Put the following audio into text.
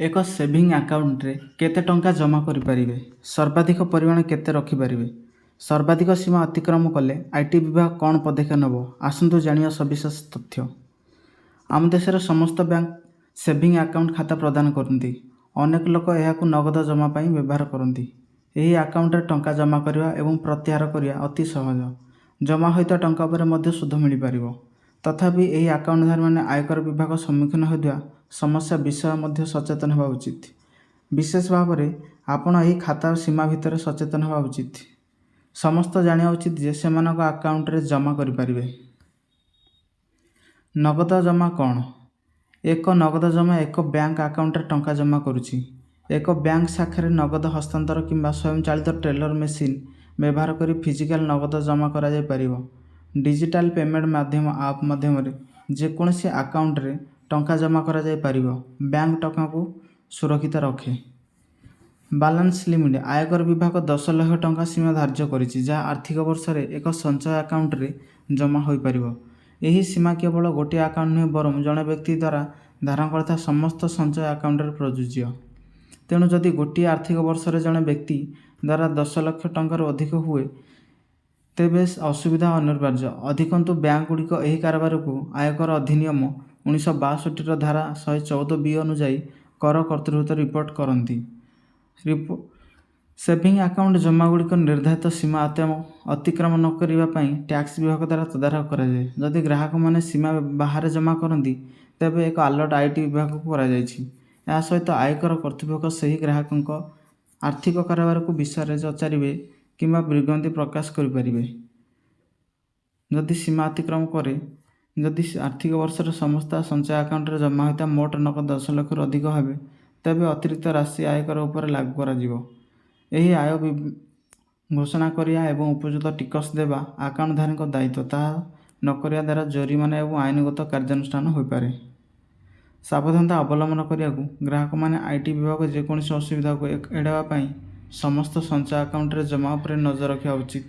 ଏକ ସେଭିଂ ଆକାଉଣ୍ଟରେ କେତେ ଟଙ୍କା ଜମା କରିପାରିବେ? ସର୍ବାଧିକ ପରିମାଣ କେତେ ରଖିପାରିବେ? ସର୍ବାଧିକ ସୀମା ଅତିକ୍ରମ କଲେ ଆଇଟି ବିଭାଗ କ'ଣ ପଦକ୍ଷେପ ନେବ? ଆସନ୍ତୁ ଜାଣିବା ସବିଶେଷ ତଥ୍ୟ। ଆମ ଦେଶରେ ସମସ୍ତ ବ୍ୟାଙ୍କ ସେଭିଂ ଆକାଉଣ୍ଟ ଖାତା ପ୍ରଦାନ କରନ୍ତି। ଅନେକ ଲୋକ ଏହାକୁ ନଗଦ ଜମା ପାଇଁ ବ୍ୟବହାର କରନ୍ତି। ଏହି ଆକାଉଣ୍ଟରେ ଟଙ୍କା ଜମା କରିବା ଏବଂ ପ୍ରତ୍ୟାହାର କରିବା ଅତି ସହଜ। ଜମା ହୋଇଥିବା ଟଙ୍କା ଉପରେ ମଧ୍ୟ ସୁଧ ମିଳିପାରିବ। ତଥାପି ଏହି ଆକାଉଣ୍ଟଧାରୀମାନେ ଆୟକର ବିଭାଗ ସମ୍ମୁଖୀନ ହେଉଥିବା ସମସ୍ୟା ବିଷୟ ମଧ୍ୟ ସଚେତନ ହେବା ଉଚିତ। ବିଶେଷ ଭାବରେ ଆପଣ ଏହି ଖାତା ସୀମା ଭିତରେ ସଚେତନ ହେବା ଉଚିତ। ସମସ୍ତ ଜାଣିବା ଉଚିତ ଯେ ସେମାନଙ୍କ ଆକାଉଣ୍ଟରେ ଜମା କରିପାରିବେ। ନଗଦ ଜମା କ'ଣ? ଏକ ନଗଦ ଜମା ଏକ ବ୍ୟାଙ୍କ ଆକାଉଣ୍ଟରେ ଟଙ୍କା ଜମା କରୁଛି। ଏକ ବ୍ୟାଙ୍କ ଶାଖାରେ ନଗଦ ହସ୍ତାନ୍ତର କିମ୍ବା ସ୍ୱୟଂଚାଳିତ ଟେଲର ମେସିନ୍ ବ୍ୟବହାର କରି ଫିଜିକାଲ ନଗଦ ଜମା କରାଯାଇପାରିବ। ଡିଜିଟାଲ ପେମେଣ୍ଟ ମାଧ୍ୟମ ଆପ୍ ମାଧ୍ୟମରେ ଯେକୌଣସି ଆକାଉଣ୍ଟରେ ଟଙ୍କା ଜମା କରାଯାଇପାରିବ। ବ୍ୟାଙ୍କ ଟଙ୍କାକୁ ସୁରକ୍ଷିତ ରଖେ। ବାଲାନ୍ସ ଲିମିଟ୍ ଆୟକର ବିଭାଗ 10 ଲକ୍ଷ ଟଙ୍କା ସୀମା ଧାର୍ଯ୍ୟ କରିଛି, ଯାହା ଆର୍ଥିକ ବର୍ଷରେ ଏକ ସଞ୍ଚୟ ଆକାଉଣ୍ଟରେ ଜମା ହୋଇପାରିବ। ଏହି ସୀମା କେବଳ ଗୋଟିଏ ଆକାଉଣ୍ଟ ନୁହେଁ, ବରଂ ଜଣେ ବ୍ୟକ୍ତି ଦ୍ୱାରା ଧାରଣ କରୁଥିବା ସମସ୍ତ ସଞ୍ଚୟ ଆକାଉଣ୍ଟରେ ପ୍ରଯୁଜ୍ୟ। ତେଣୁ ଯଦି ଗୋଟିଏ ଆର୍ଥିକ ବର୍ଷରେ ଜଣେ ବ୍ୟକ୍ତି ଦ୍ୱାରା 10 ଲକ୍ଷ ଟଙ୍କାରୁ ଅଧିକ ହୁଏ, ତେବେ ଅସୁବିଧା ଅନିବାର୍ଯ୍ୟ। ଅଧିକନ୍ତୁ ବ୍ୟାଙ୍କଗୁଡ଼ିକ ଏହି କାରବାରକୁ ଆୟକର ଅଧିନିୟମ 1962ର ଧାରା 114B ଅନୁଯାୟୀ କର କର୍ତ୍ତୃପକ୍ଷଙ୍କୁ ରିପୋର୍ଟ କରନ୍ତି। ସେଭିଂ ଆକାଉଣ୍ଟ ଜମାଗୁଡ଼ିକ ନିର୍ଦ୍ଧାରିତ ସୀମା ଅତିକ୍ରମ ନ କରିବା ପାଇଁ ଟ୍ୟାକ୍ସ ବିଭାଗ ଦ୍ୱାରା ତଦାରଖ କରାଯାଏ। ଯଦି ଗ୍ରାହକମାନେ ସୀମା ବାହାରେ ଜମା କରନ୍ତି, ତେବେ ଏକ ଆଲର୍ଟ ଆଇଟି ବିଭାଗକୁ କରାଯାଇଛି। ଏହା ସହିତ ଆୟକର କର୍ତ୍ତୃପକ୍ଷ ସେହି ଗ୍ରାହକଙ୍କ ଆର୍ଥିକ କାରବାରକୁ ବିଷୟରେ ପଚାରିବେ କିମ୍ବା ବିଜ୍ଞପ୍ତି ପ୍ରକାଶ କରିପାରିବେ। ଯଦି ସୀମା ଅତିକ୍ରମ କରେ, ଯଦି ଆର୍ଥିକ ବର୍ଷରେ ସମସ୍ତ ସଞ୍ଚୟ ଆକାଉଣ୍ଟରେ ଜମା ହୋଇଥିବା ମୋଟ ନଗଦ 10 ଲକ୍ଷରୁ ଅଧିକ ହେବେ, ତେବେ ଅତିରିକ୍ତ ରାଶି ଆୟକର ଉପରେ ଲାଗୁ କରାଯିବ। ଏହି ଆୟ ଘୋଷଣା କରିବା ଏବଂ ଉପଯୁକ୍ତ ଟିକସ ଦେବା ଆକାଉଣ୍ଟଧାରୀଙ୍କ ଦାୟିତ୍ୱ। ତାହା ନ କରିବା ଦ୍ୱାରା ଜୋରିମାନା ଏବଂ ଆଇନଗତ କାର୍ଯ୍ୟାନୁଷ୍ଠାନ ହୋଇପାରେ। ସାବଧାନତା ଅବଲମ୍ବନ କରିବାକୁ ଗ୍ରାହକମାନେ ଆଇଟି ବିଭାଗ ଯେକୌଣସି ଅସୁବିଧାକୁ ଏଡ଼ାଇବା ପାଇଁ ସମସ୍ତ ସଞ୍ଚୟ ଆକାଉଣ୍ଟରେ ଜମା ଉପରେ ନଜର ରଖିବା ଉଚିତ।